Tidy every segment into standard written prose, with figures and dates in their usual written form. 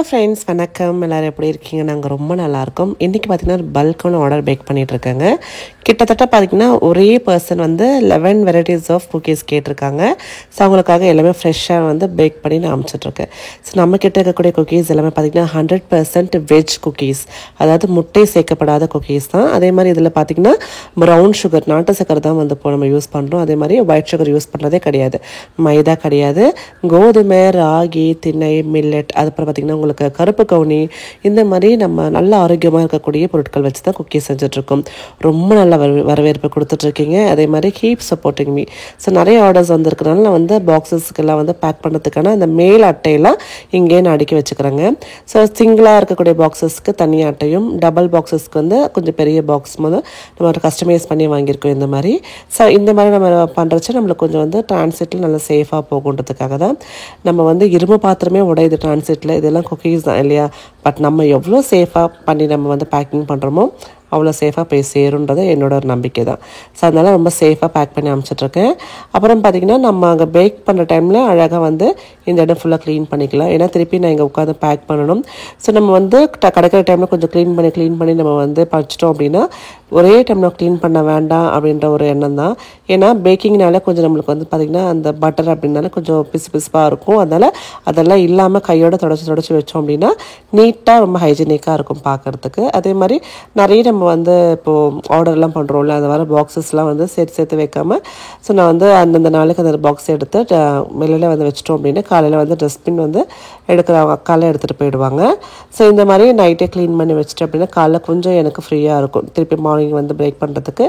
Hello friends, வணக்கம். எல்லோரும் எப்படி இருக்கீங்க? நாங்கள் ரொம்ப நல்லாயிருக்கோம். இன்றைக்கி பார்த்திங்கன்னா ஒரு பல்கான ஆர்டர் பேக் பண்ணிகிட்ருக்கேங்க. கிட்டத்தட்ட பார்த்திங்கன்னா ஒரே பர்சன் வந்து 11 வெரைட்டிஸ் ஆஃப் குக்கீஸ் கேட்டிருக்காங்க. ஸோ அவங்களுக்காக எல்லாமே ஃப்ரெஷ்ஷாக வந்து பேக் பண்ணி நான் அனுப்பிச்சிட்ருக்கேன். ஸோ நம்மக்கிட்ட இருக்கக்கூடிய குக்கீஸ் எல்லாமே பார்த்திங்கன்னா 100% வெஜ் குக்கீஸ், அதாவது முட்டை சேர்க்கப்படாத குக்கீஸ் தான். அதே மாதிரி இதில் பார்த்திங்கன்னா ப்ரௌன் சுகர், நாட்டு சக்கரை தான் வந்து இப்போ நம்ம யூஸ் பண்ணுறோம். அதே மாதிரி ஒயிட் சுகர் யூஸ் பண்ணுறதே கிடையாது, மைதா கிடையாது. கோதுமை, ராகி, திணை, மில்லட், அதுக்கப்புறம் பார்த்திங்கன்னா உங்களுக்கு கருப்பு கவுனி, இந்த மாதிரி நம்ம நல்ல ஆரோக்கியமாக இருக்கக்கூடிய பொருட்கள் வச்சு தான் குக்கீஸ் செஞ்சுட்ருக்கோம். ரொம்ப நல்ல வரவேற்பு கொடுத்துட்ருக்கீங்க. அதே மாதிரி கீப் சப்போர்ட்டிங் மீ. ஸோ நிறைய ஆர்டர்ஸ் வந்திருக்கனால நான் வந்து பாக்ஸஸ்க்கெல்லாம் வந்து பேக் பண்ணுறதுக்கான அந்த மேல் அட்டையெல்லாம் இங்கேயே நான் அடுக்கி வச்சுக்கிறேங்க. ஸோ சிங்கிளாக இருக்கக்கூடிய பாக்ஸஸ்க்கு தனி அட்டையும், டபுள் பாக்ஸஸ்க்கு வந்து கொஞ்சம் பெரிய பாக்ஸ் வந்து நம்ம கஸ்டமைஸ் பண்ணி வாங்கியிருக்கோம் இந்த மாதிரி. ஸோ இந்த மாதிரி நம்ம பண்ணுறச்சு நம்மளுக்கு கொஞ்சம் வந்து டிரான்சிட்டில் நல்லா சேஃபாக போகுன்றதுக்காக தான். நம்ம வந்து இரும்பு பாத்திரமே உடையுது டிரான்சிட்டில், இதெல்லாம் குக்கீஸ் தான் இல்லையா? பட் நம்ம எவ்வளோ சேஃபாக பண்ணி நம்ம வந்து பேக்கிங் பண்ணுறோமோ அவ்வளோ சேஃபாக போய் சேருன்றது என்னோட ஒரு நம்பிக்கை தான். ஸோ அதனால் ரொம்ப சேஃபாக பேக் பண்ணி அனுப்பிச்சிட்ருக்கேன். அப்புறம் பார்த்திங்கன்னா நம்ம அங்கே பேக் பண்ணுற டைமில் அழகாக வந்து இந்த இடம் ஃபுல்லாக க்ளீன் பண்ணிக்கலாம். ஏன்னா திருப்பி நான் இங்கே உட்காந்து பேக் பண்ணணும். ஸோ நம்ம வந்து கிடைக்கிற டைமில் கொஞ்சம் க்ளீன் பண்ணி நம்ம வந்து படிச்சிட்டோம் அப்படின்னா ஒரே டைமில் க்ளீன் பண்ண வேண்டாம் அப்படின்ற ஒரு எண்ணம் தான். ஏன்னா பேக்கிங்னால கொஞ்சம் நம்மளுக்கு வந்து பார்த்திங்கன்னா அந்த பட்டர் அப்படின்னால கொஞ்சம் பிசுப்பாக இருக்கும். அதெல்லாம் இல்லாமல் கையோட தொடச்சி வச்சோம் அப்படின்னா நீட்டாக ரொம்ப ஹைஜீனிக்காக இருக்கும் பார்க்குறதுக்கு. அதே மாதிரி நிறைய நம்ம வந்து இப்போது ஆர்டர்லாம் பண்ணுறோம்ல, அது வர பாக்ஸஸ்லாம் வந்து சேர்த்து வைக்காமல், ஸோ நான் வந்து அந்தந்த நாளுக்கு அந்த பாக்ஸ் எடுத்து வெளியில் வந்து வச்சிட்டோம் அப்படின்னா காலையில் வந்து டஸ்ட்பின் வந்து எடுக்கிறவங்க அக்காலாம் எடுத்துகிட்டு போயிடுவாங்க. ஸோ இந்த மாதிரி நைட்டே க்ளீன் பண்ணி வச்சுட்டு அப்படின்னா காலைல கொஞ்சம் எனக்கு ஃப்ரீயாக இருக்கும் திருப்பி மார்னிங் வந்து பிரேக் பண்ணுறதுக்கு.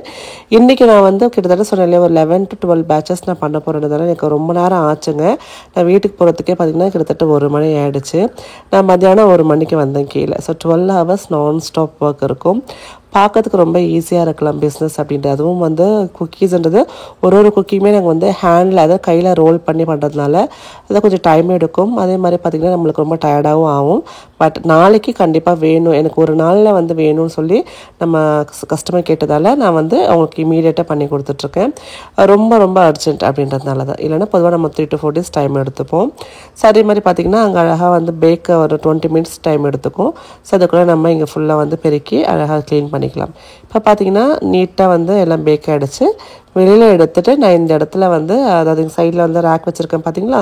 இன்றைக்கி நான் வந்து கிட்டத்தட்ட சொன்னாலே ஒரு 11 to 12 பேட்சஸ் நான் பண்ண போகிறதுனால எனக்கு ரொம்ப நேரம் ஆச்சுங்க. நான் வீட்டுக்கு போகிறதுக்கே பார்த்திங்கன்னா கிட்டத்தட்ட 1 மணி ஆகிடுச்சு. நான் மத்தியானம் 1 மணிக்கு வந்தேன் கீழே. ஸோ 12 hours நான் ஸ்டாப் ஒர்க் இருக்கும். பார்க்கறதுக்கு ரொம்ப ஈஸியாக இருக்கலாம் பிஸ்னஸ் அப்படின்ட்டு. அதுவும் வந்து குக்கீஸ்ன்றது ஒரு குக்கியுமே நாங்கள் வந்து ஹேண்டில், அதை கையில் ரோல் பண்ணி பண்ணுறதுனால அதை கொஞ்சம் டைம் எடுக்கும். அதே மாதிரி பார்த்திங்கன்னா நம்மளுக்கு ரொம்ப டயர்டாகவும் ஆகும். பட் நாளைக்கு கண்டிப்பாக வேணும், எனக்கு ஒரு நாளில் வந்து வேணும்னு சொல்லி நம்ம கஸ்டமர் கேட்டதால் நான் வந்து அவங்களுக்கு இமீடியட்டாக பண்ணி கொடுத்துட்ருக்கேன். ரொம்ப அர்ஜென்ட் அப்படின்றதுனால தான். இல்லைன்னா பொதுவாக நம்ம 3 to 4 days டைம் எடுத்துப்போம். ஸோ அதே மாதிரி பார்த்திங்கன்னா அங்கே அழகாக வந்து பேக்க ஒரு 20 minutes டைம் எடுத்துக்கும். ஸோ அதுக்குள்ளே நம்ம இங்கே ஃபுல்லாக வந்து பெருக்கி அழகாக க்ளீன் பண்ணிக்கலாம். இப்போ பார்த்திங்கன்னா நீட்டாக வந்து எல்லாம் பேக் ஆகிடுச்சு. வெளியில் எடுத்துகிட்டு நான் இந்த இடத்துல வந்து, அதாவது சைடில் வந்து ரேக் வச்சுருக்கேன் பார்த்திங்களா,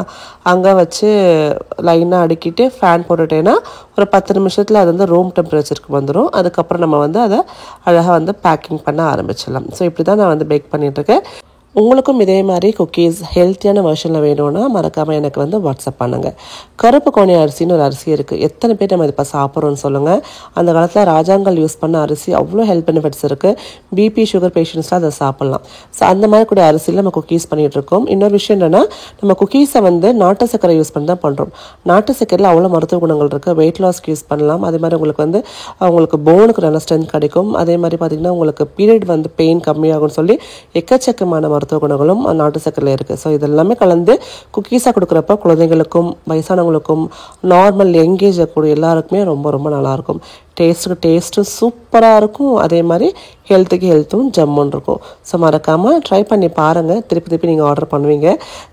அங்கே வச்சு லைனாக அடுக்கிட்டு ஃபேன் போட்டுட்டேன்னா ஒரு 10 நிமிஷத்தில் அது வந்து ரூம் டெம்பரேச்சருக்கு வந்துடும். அதுக்கப்புறம் நம்ம வந்து அதை அழகாக வந்து பேக்கிங் பண்ண ஆரம்பிச்சிடலாம். ஸோ இப்படி தான் நான் வந்து பேக் பண்ணிகிட்ருக்கேன். உங்களுக்கும் இதே மாதிரி குக்கீஸ் ஹெல்த்தியான வெர்ஷனில் வேணும்னா மறக்காமல் எனக்கு வந்து வாட்ஸ்அப் பண்ணுங்கள். கருப்பு கோணி அரிசின்னு ஒரு அரிசி இருக்குது. எத்தனை பேர் நம்ம இப்போ சாப்பிட்றோன்னு சொல்லுங்கள். அந்த காலத்தில் ராஜாங்கள் யூஸ் பண்ண அரிசி அவ்வளோ ஹெல்த் பெனிஃபிட்ஸ் இருக்குது. பிபி சுகர் பேஷண்ட்ஸ்லாம் அதை சாப்பிட்லாம். ஸோ அந்த மாதிரி கூட அரிசியில் நம்ம குக்கீஸ் பண்ணிகிட்ருக்கோம். இன்னொரு விஷயம் என்னென்னா, நம்ம குக்கீஸை வந்து நாட்டு சக்கரை யூஸ் பண்ணி தான் பண்ணுறோம். நாட்டு சக்கரையில் அவ்வளோ மருத்துவ குணங்கள் இருக்குது. வெயிட் லாஸ்க்கு யூஸ் பண்ணலாம். அதே மாதிரி உங்களுக்கு வந்து உங்களுக்கு போனுக்கு நல்ல ஸ்ட்ரென்த் கிடைக்கும். அதே மாதிரி பார்த்திங்கன்னா உங்களுக்கு பீரியட் வந்து பெயின் கம்மியாகும்னு சொல்லி எக்கச்சக்கமான மருத்துவ குணங்களும் நாட்டு சக்கரையில் இருக்குது. ஸோ இதெல்லாமே கலந்து குக்கீஸாக கொடுக்குறப்ப குழந்தைங்களுக்கும் வயசானவங்களுக்கும் நார்மல் எங்கேஜ் இருக்கக்கூடிய எல்லாருக்குமே ரொம்ப நல்லாயிருக்கும். டேஸ்ட்டும் சூப்பராக இருக்கும். அதே மாதிரி ஹெல்த்துக்கு ஹெல்த்தும் ஜம்முன்னு இருக்கும். ஸோ மறக்காமல் ட்ரை பண்ணி பாருங்கள். திருப்பி நீங்கள் ஆர்டர் பண்ணுவீங்க.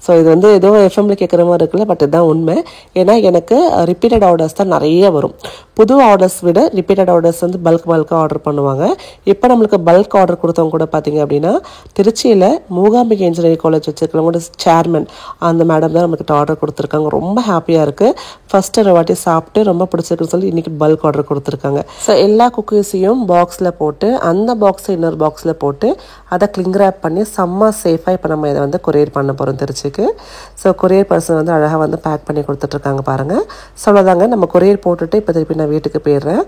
ஸோ இது வந்து ஏதோ எஃப்எம்ல கேட்குற மாதிரி இருக்குல்ல, பட் இதுதான் உண்மை. ஏன்னா எனக்கு ரிப்பீட்டட் ஆர்டர்ஸ் தான் நிறைய வரும். புது ஆர்டர்ஸ் விட ரிப்பீட்டட் ஆர்டர்ஸ் வந்து பல்காக ஆர்டர் பண்ணுவாங்க. இப்போ நம்மளுக்கு பல்க் ஆர்டர் கொடுத்தவங்க கூட பார்த்திங்க அப்படின்னா திருச்சியில் மூகாம்பிகை இன்ஜினியரிங் காலேஜ் வச்சுருக்கிறவங்களோட சேர்மன் அந்த மேடம் தான் நம்மக்கிட்ட ஆர்டர் கொடுத்துருக்காங்க. ரொம்ப ஹாப்பியாக இருக்குது. ஃபஸ்ட்டு ஒரு வாட்டி சாப்பிட்டு ரொம்ப பிடிச்சிருக்குன்னு சொல்லி இன்றைக்கி பல்க் ஆர்டர் கொடுத்துருக்காங்க. ஸோ எல்லா குக்கீஸையும் பாக்ஸில் போட்டு அந்த பாக்ஸை இன்னொரு பாக்ஸில் போட்டு அதை கிளிங் ரேப் பண்ணி செம்ம சேஃபாக இப்போ நம்ம இதை வந்து கொரியர் பண்ண போகிறோம் திருச்சிக்கு. ஸோ கொரியர் பர்சன் வந்து அழகாக வந்து பேக் பண்ணி கொடுத்துட்ருக்காங்க பாருங்கள். ஸோ அவ்வளோதாங்க, நம்ம கொரியர் போட்டுட்டு இப்போ திருப்பி நான் வீட்டுக்கு போயிடுறேன்.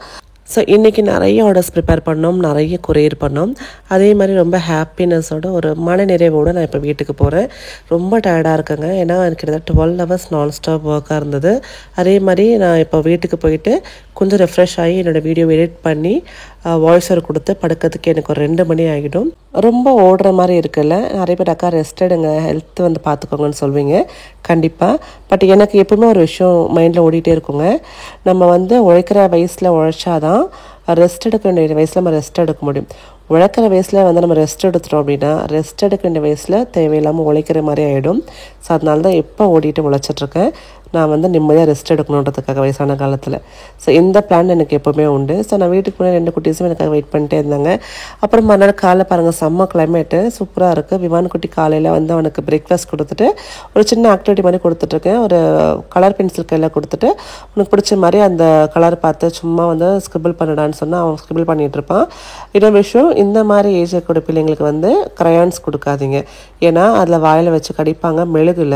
ஸோ இன்றைக்கி நிறைய ஆர்டர்ஸ் ப்ரிப்பேர் பண்ணோம், நிறைய கொரியர் பண்ணோம். அதே மாதிரி ரொம்ப ஹாப்பினஸோட ஒரு மன நிறைவோடு நான் இப்போ வீட்டுக்கு போகிறேன். ரொம்ப டயர்டாக இருக்கேங்க. ஏன்னா எனக்கு கிட்டத்தட்ட 12 hours நான் ஸ்டாப் ஒர்க்காக இருந்தது. அதே மாதிரி நான் இப்போ வீட்டுக்கு போயிட்டு கொஞ்சம் ரெஃப்ரெஷ் ஆகி என்னோடய வீடியோ எடிட் பண்ணி வாய்ஸ் ஓவர் கொடுத்து படுக்கிறதுக்கு எனக்கு ஒரு 2 மணி ஆகிடும். ரொம்ப ஓடுற மாதிரி இருக்குல்ல. நிறைய பேர் அக்கா ரெஸ்ட் எடுங்க, ஹெல்த் வந்து பார்த்துக்கோங்கன்னு சொல்வீங்க. கண்டிப்பாக. பட் எனக்கு எப்பவுமே ஒரு விஷயம் மைண்டில் ஓடிட்டே இருக்குங்க. நம்ம வந்து உழைக்கிற வயசில் உழைச்சாதான் ரெஸ்ட் எடுக்க வேண்டிய வயசில் நம்ம ரெஸ்ட் எடுக்க முடியும். உழைக்கிற வயசில் வந்து நம்ம ரெஸ்ட் எடுத்துட்டோம் அப்படின்னா ரெஸ்ட் எடுக்க வேண்டிய வயசில் தேவையில்லாமல் உழைக்கிற மாதிரி ஆகிடும். ஸோ அதனால தான் எப்போ ஓடிட்டு உழைச்சிட்ருக்கேன். நான் வந்து நிம்மதியாக ரெஸ்ட் எடுக்கணுன்றதுக்காக வயசான காலத்தில். ஸோ இந்த பிளான் எனக்கு எப்போவுமே உண்டு. ஸோ நான் வீட்டுக்கு முன்னாடி 2 குட்டீஸும் எனக்காக வெயிட் பண்ணிட்டே இருந்தாங்க. அப்புறம் மறுநாள் காலைல பாருங்கள், செம்ம கிளைமேட்டு சூப்பராக இருக்குது. விவான் குட்டி காலையில் வந்து அவனுக்கு பிரேக்ஃபாஸ்ட் கொடுத்துட்டு ஒரு சின்ன ஆக்டிவிட்டி மாதிரி கொடுத்துட்ருக்கேன். ஒரு கலர் பென்சில் கையில் கொடுத்துட்டு உனக்கு பிடிச்ச மாதிரி அந்த கலர் பார்த்து சும்மா வந்து ஸ்கிரிபிள் பண்ணிடான்னு சொன்னால் அவன் ஸ்கிரிபிள் பண்ணிகிட்டு இருப்பான். இன்னொரு விஷயம், இந்த மாதிரி ஏஜ் இருக்கக்கூடிய பிள்ளைங்களுக்கு வந்து க்ரையான்ஸ் கொடுக்காதீங்க. ஏன்னா அதில் வாயில் வச்சு கடிப்பாங்க, மெழுகுல.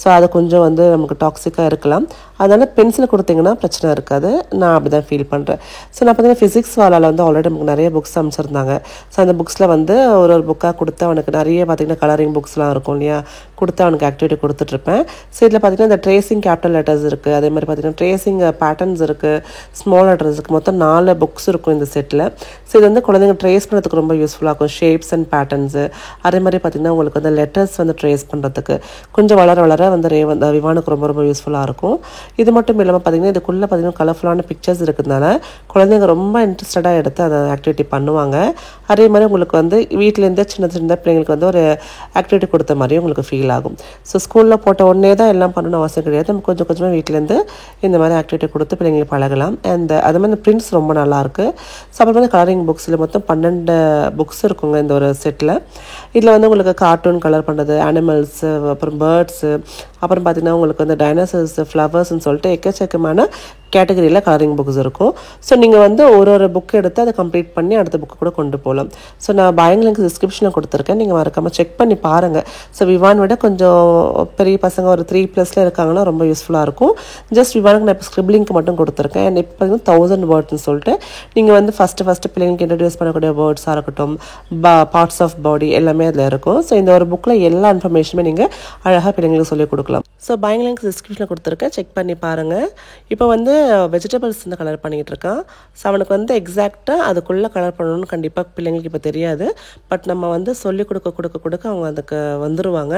ஸோ அது கொஞ்சம் வந்து நமக்கு டாக்ஸிக்காக இருக்கலாம். அதனால் பென்சில் கொடுத்தீங்கன்னா பிரச்சனை இருக்காது. நான் அப்படி தான் ஃபீல் பண்ணுறேன். ஸோ நான் பார்த்தீங்கன்னா ஃபிசிக்ஸ் வாலால் வந்து ஆல்ரெடி நமக்கு நிறைய புக்ஸ் அமைச்சிருந்தாங்க. ஸோ அந்த புக்ஸில் வந்து ஒரு புக்காக கொடுத்து அவனுக்கு நிறைய பார்த்திங்கன்னா கலரிங் புக்ஸ்லாம் இருக்கும் இல்லையா, கொடுத்து அவனுக்கு ஆக்டிவிட்டி கொடுத்துட்ருப்பேன். ஸோ இதில் பார்த்திங்கன்னா இந்த ட்ரேசிங் கேபிட்டல் லெட்டர்ஸ் இருக்குது, அதே மாதிரி பார்த்திங்கன்னா ட்ரேசிங் பேட்டர்ன்ஸ் இருக்குது, ஸ்மால் லெட்டர்ஸ் இருக்குது. மொத்தம் 4 புக்ஸ் இருக்கும் இந்த செட்டில். ஸோ இது வந்து குழந்தைங்க ட்ரேஸ் பண்ணுறதுக்கு ரொம்ப யூஸ்ஃபுல்லாக இருக்கும். ஷேப்ஸ் அண்ட் பேட்டர்ன்ஸு, அதே மாதிரி பார்த்திங்கன்னா உங்களுக்கு வந்து லெட்டர்ஸ் வந்து ட்ரேஸ் பண்ணுறதுக்கு கொஞ்சம் வளர வளர வந்து விவானுக்கு ரொம்ப ரொம்ப யூஸ்ஃபுல்லாக இருக்கும். இது மட்டும் இல்லாமல் பார்த்திங்கன்னா இதுக்குள்ளே பார்த்திங்கன்னா கலர்ஃபுல்லான பிக்சர்ஸ் இருக்கிறதுனால குழந்தைங்க ரொம்ப இன்ட்ரெஸ்டடாக எடுத்து அந்த ஆக்டிவிட்டி பண்ணுவாங்க. அதே மாதிரி உங்களுக்கு வந்து வீட்டிலேருந்தே சின்ன சின்ன பிள்ளைங்களுக்கு வந்து ஒரு ஆக்டிவிட்டி கொடுத்த மாதிரி உங்களுக்கு ஃபீல் ஆகும். ஸோ ஸ்கூலில் போட்ட உடனே தான் எல்லாம் பண்ணணும்னு அவசியம் கிடையாது. நம்ம கொஞ்சம் கொஞ்சமாக வீட்டிலேருந்து இந்த மாதிரி ஆக்டிவிட்டி கொடுத்து பிள்ளைங்களுக்கு பழகலாம். அண்ட் அது மாதிரி பிரிண்ட்ஸ் ரொம்ப நல்லாயிருக்கு. ஸோ அப்புறம் வந்து கலரிங் புக்ஸில் மொத்தம் 12 புக்ஸ் இருக்குங்க இந்த ஒரு செட்டில். இதில் வந்து உங்களுக்கு கார்ட்டூன் கலர் பண்ணுறது, அனிமல்ஸு, அப்புறம் பேர்ட்ஸு, அப்புறம் பார்த்திங்கன்னா உங்களுக்கு வந்து டைனோசர்ஸ், ஃப்ளவர்ஸ்ன்னு சொல்லிட்டு எக்கச்சக்கமான கேட்டகரியில் கலரிங் புக்ஸ் இருக்கும். ஸோ நீங்கள் வந்து ஒரு புக் எடுத்து அதை கம்ப்ளீட் பண்ணி அடுத்த புக்கு கூட கொண்டு போகலாம். ஸோ நான் பயங்களுக்கு டிஸ்கிரிப்ஷனில் கொடுத்துருக்கேன், நீங்கள் மறக்காமல் செக் பண்ணி பாருங்கள். ஸோ விவான் விட கொஞ்சம் பெரிய பசங்க ஒரு 3+ இருக்காங்கன்னா ரொம்ப யூஸ்ஃபுல்லாக இருக்கும். ஜஸ்ட் விவானுக்கு நான் இப்போ ஸ்கிரிப்லிங்க்கு மட்டும் கொடுத்துருக்கேன். அண்ட் இப்போ 1000 வேர்ட்ஸ்னு சொல்லிட்டு நீங்கள் வந்து ஃபஸ்ட்டு பிள்ளைங்களுக்கு இன்ட்ரடியூஸ் பண்ணக்கூடிய வேர்ட்ஸாக இருக்கட்டும், பார்ட்ஸ் ஆஃப் பாடி எல்லாமே அதில் இருக்கும். ஸோ இந்த ஒரு புக்கில் எல்லா இன்ஃபர்மேஷனுமே நீங்கள் அழகாக பிள்ளைங்களுக்கு சொல்லிக் கொடுக்கலாம். ஸோ பயங்களுக்கு டிஸ்கிரிப்ஷனில் கொடுத்துருக்கேன், செக் பண்ணி பாருங்கள். இப்போ வந்து வெஜிடபிள்ஸ் வந்து கலர் பண்ணிகிட்டு இருக்கான். ஸோ அவனுக்கு வந்து எக்ஸாக்டாக அதுக்குள்ளே கலர் பண்ணணும்னு கண்டிப்பாக பிள்ளைங்களுக்கு இப்போ தெரியாது. பட் நம்ம வந்து சொல்லிக் கொடுக்க அவங்க அதுக்கு வந்துடுவாங்க.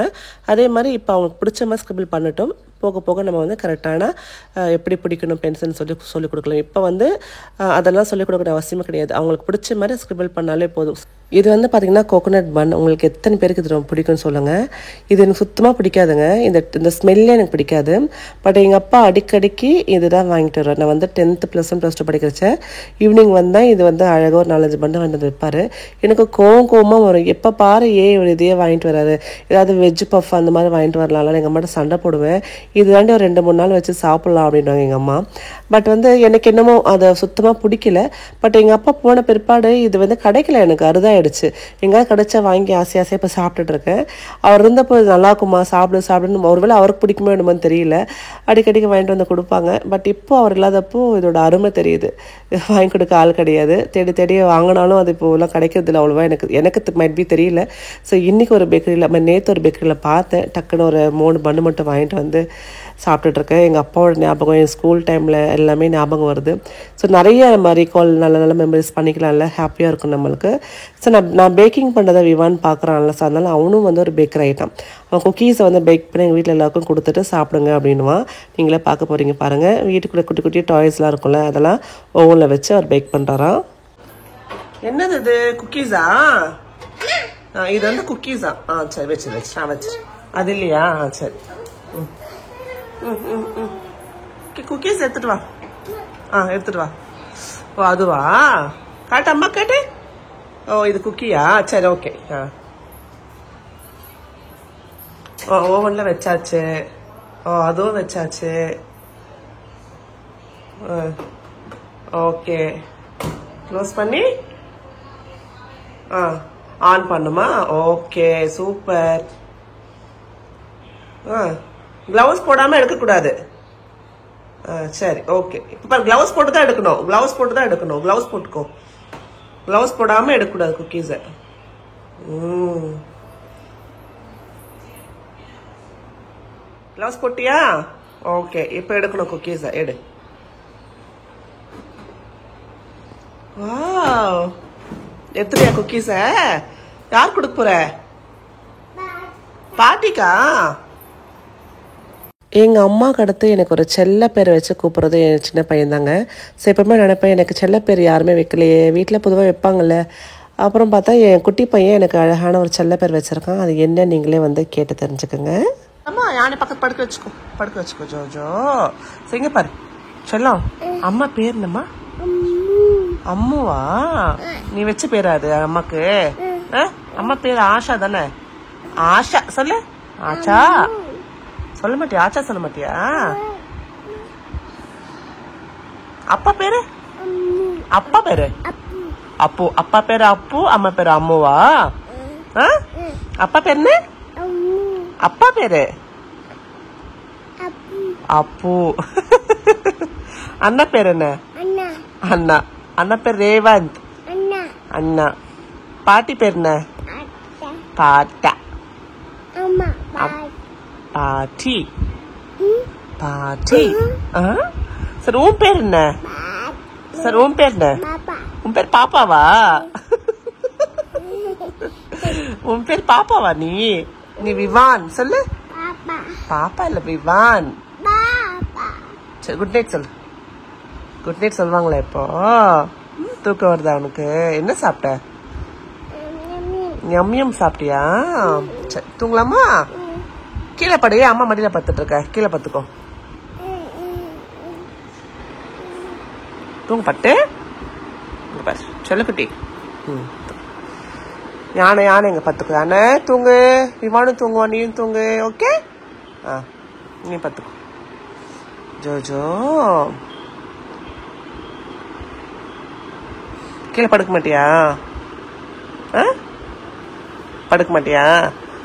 அதே மாதிரி இப்போ அவங்களுக்கு பிடிச்ச மாதிரி ஸ்கிரிபிள் பண்ணட்டும். போக போக நம்ம வந்து கரெக்டான எப்படி பிடிக்கணும் பென்சில்னு சொல்லிக் கொடுக்கலாம். இப்போ வந்து அதெல்லாம் சொல்லிக் கொடுக்குற அவசியமே கிடையாது. அவங்களுக்கு பிடிச்ச மாதிரி ஸ்கிரிபிள் பண்ணாலே போதும். இது வந்து பார்த்திங்கன்னா கோகோனட் பன். உங்களுக்கு எத்தனை பேருக்கு இது ரொம்ப பிடிக்கும்னு சொல்லுங்கள். இது எனக்கு சுத்தமாக பிடிக்காதுங்க. இந்த ஸ்மெல்லே எனக்கு பிடிக்காது. பட் எங்கள் அப்பா அடிக்கடிக்கு இது தான் வாங்கிட்டு வருவார். நான் வந்து 10th +1 +2 படிக்கிறச்ச ஈவினிங் வந்தால் இது வந்து அழகாக ஒரு 4-5 பண்டு வந்து வைப்பார். எனக்கு கோவமாக வரும். எப்போ பாரு இவர் இதையே வாங்கிட்டு வராரு, ஏதாவது வெஜ் பஃப் அந்த மாதிரி வாங்கிட்டு வரலாம்ல. எங்கள் அம்மாட்ட சண்டை போடுவேன். இது தாண்டி ஒரு 2-3 நாள் வச்சு சாப்பிட்லாம் அப்படின்வாங்க எங்கள் அம்மா. பட் வந்து எனக்கு என்னமோ அதை சுத்தமாக பிடிக்கல. பட் எங்கள் அப்பா போன பிற்பாடு இது வந்து கிடைக்கல, எனக்கு அறுதாயிடுச்சு. எங்கேயாவது கிடைச்சா வாங்கி ஆசையாக இப்போ சாப்பிட்டுட்ருக்கேன். அவர் இருந்தப்போ இது நல்லாக்குமா சாப்பிடுன்னு ஒருவேளை அவருக்கு பிடிக்குமோ என்னமோன்னு தெரியல, அடிக்கடிக்கு வாங்கிட்டு வந்து கொடுப்பாங்க. பட் இப்போ அவர் இல்லாதப்போ இதோட அருமை தெரியுது. வாங்கி கொடுக்க ஆள் கிடையாது. தேடி வாங்கினாலும் அது இப்போலாம் கிடைக்கிறதில்ல அவ்வளோவா. எனக்கு மைட் பி தெரியல. ஸோ இன்றைக்கி ஒரு பேக்கரியில், நேற்று ஒரு பேக்கரியில் பார்த்தேன். டக்குன்னு ஒரு 3 பன்னு மட்டும் வாங்கிட்டு வந்து சாப்பிட்டுட்ருக்கேன். எங்கள் அப்பாவோட ஞாபகம், என் ஸ்கூல் டைமில் எல்லாமே ஞாபகம் வருது. ஸோ நிறைய நம்ம ரீகால் நல்ல மெமரிஸ் பண்ணிக்கலாம்ல, ஹாப்பியாக இருக்கும் நம்மளுக்கு. ஸோ நான் பேக்கிங் பண்ணுறதை விவான் பார்க்குறான்ல. ஸோ அதனால் அவனும் வந்து ஒரு பேக்கர் ஆகிட்டான். அவன் குக்கீஸை வந்து பேக் பண்ணி எங்கள் வீட்டில் எல்லாருக்கும் கொடுத்துட்டு சாப்பிடுங்க அப்படின்வான். நீங்களே பார்க்க போகிறீங்க பாருங்கள். வீட்டுக்குள்ளே குட்டி குட்டி டாய்ஸ்லாம் இருக்கும்ல, அதெல்லாம் ஓவனில் வச்சு அவர் பேக் பண்ணுறாராம். என்னது இது, குக்கீஸா? இது வந்து குக்கீஸா? சரி வச்சு அது இல்லையா? சரி, குக்கீஸ் எடுத்துட்டு வா. எடுத்துட்டு வா. ஓ அதுவா? காட்டு, அம்மா காட்டு. ஓ இது குக்கியா? சரி ஓகே. ஓவன்ல வச்சாச்சு. அதுவும் வச்சாச்சு. ஓகே, க்ளோஸ் பண்ணி ஆன் பண்ணுமா? Okay super. கிளவுஸ் போடாம எடுக்கக்கூடாது. சரி ஓகே. இப்போ கிளவுஸ் போட்டு தான் எடுக்கணும். கிளவுஸ் போட்டுக்கோ. கிளவுஸ் போடாம எடுக்கக்கூடாது குக்கீஸை. கிளவுஸ் போட்டியா? ஓகே, இப்போ எடுக்கணும் குக்கீஸை. எடு. வாவ், எத்தனையா குக்கீஸை? யார் கொடுக்க போற? பாட்டிக்கா? எங்கள் அம்மாவுக்கு அடுத்து எனக்கு ஒரு செல்ல பேரை வச்சு கூப்பிட்றது என் சின்ன பையன் தாங்க. ஸோ எப்பவுமே நினைப்பேன், எனக்கு செல்ல பேர் யாருமே வைக்கலையே, வீட்டில் பொதுவாக வைப்பாங்கள்ல. அப்புறம் பார்த்தா என் குட்டி பையன் எனக்கு அழகான ஒரு செல்ல பேர் வச்சுருக்கான். அது என்ன நீங்களே வந்து கேட்டு தெரிஞ்சுக்கோங்க. அம்மா யானை பக்கத்து படுக்க வச்சுக்கோ ஜோஜோ. சரிங்க பாரு செல்லம். அம்மா பேர் என்னம்மா? அம்முவா? நீ வச்ச பேரா அது அம்மாக்கு? அம்மா பேர் ஆஷா தானே? ஆஷா சொல்லு. ஆச்சா சொல்ல மாட்டியா? ஆச்சா சொல்ல மாட்டியா? அப்பா பேரு? அப்பா பேரு அப்பு. அப்பா பேரு அப்பு, அம்மா பேரு அம்முவா? அப்பா பேரு என்ன? அப்பா பேரு அப்பு. அண்ணா பேரு என்ன? அண்ணா. அண்ணா பேர் ரேவந்த். அண்ணா. பாட்டி பேர் என்ன? பாட்டா. பாட்டி. பாட்டி. சரி உன் பேர் என்ன? சரி உன் பேர் என்ன? உன் பேர் பாப்பாவா? உன் பேர் பாப்பாவா? நீ விவான் சொல்லு. பாப்பா இல்ல விவான். சரி குட் நைட் சொல்லு. குட் நைட் சொல்லுவாங்களா இப்போ? தூக்கம் வருதா உனக்கு? என்ன சாப்பிட்ட? யம்யம் சாப்பிட்டியா? சரி தூங்கலாமா? கீழே படு. அம்மா மடியில படுத்துட்டு இருக்க. கீழே பத்துக்கோ. தூங்க பட்டு சொல்லுக்குட்டி. யானை எங்க பத்துக்கோ. யானை தூங்கு. விமானம் தூங்குவா. நீயும் தூங்கு. ஓகே நீ பத்துக்கோ. ஜோஜோ கீழே படுக்க மாட்டியா? படுக்க மாட்டியா?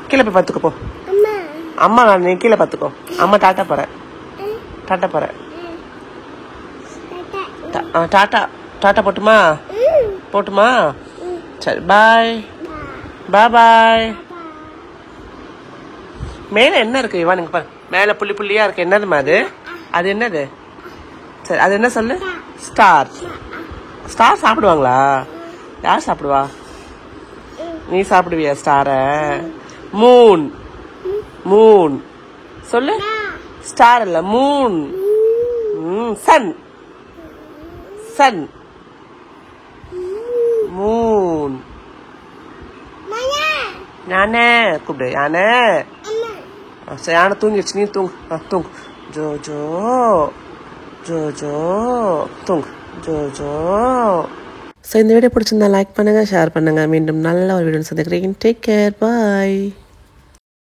கீழே போய் பத்துக்க போ. அம்மா நீ கீழே பத்துக்கோ. அம்மா டாட்டா போறேன். டாட்டா டாட்டா போட்டுமா? போட்டுமா? சரி பாய். பாய். மேல என்ன இருக்கு இவன்? நீங்க பாரு மேல புள்ளி புள்ளியா இருக்கு. என்னதுமா அது? அது என்னது? சரி அது என்ன சொல்லு? ஸ்டார். ஸ்டார் சாப்பிடுவாங்களா? யார் சாப்பிடுவா? நீ சாப்பிடுவியா ஸ்டார? மூன் சொல்லு. ஸ்டார் இல்ல மூன். Sun moon. யானை கூப்பிடு. யானை யானை தூங்கிடுச்சு. நீ தூங்கு. ஜோஜோ தூங்கு. ஜோஜோ. ஸோ இந்த வீடியோ பிடிச்சிருந்தா லைக் பண்ணுங்கள், ஷேர் பண்ணுங்கள். மீண்டும் நல்ல ஒரு வீடியோ சந்திக்கிறேன். Take care. பாய்.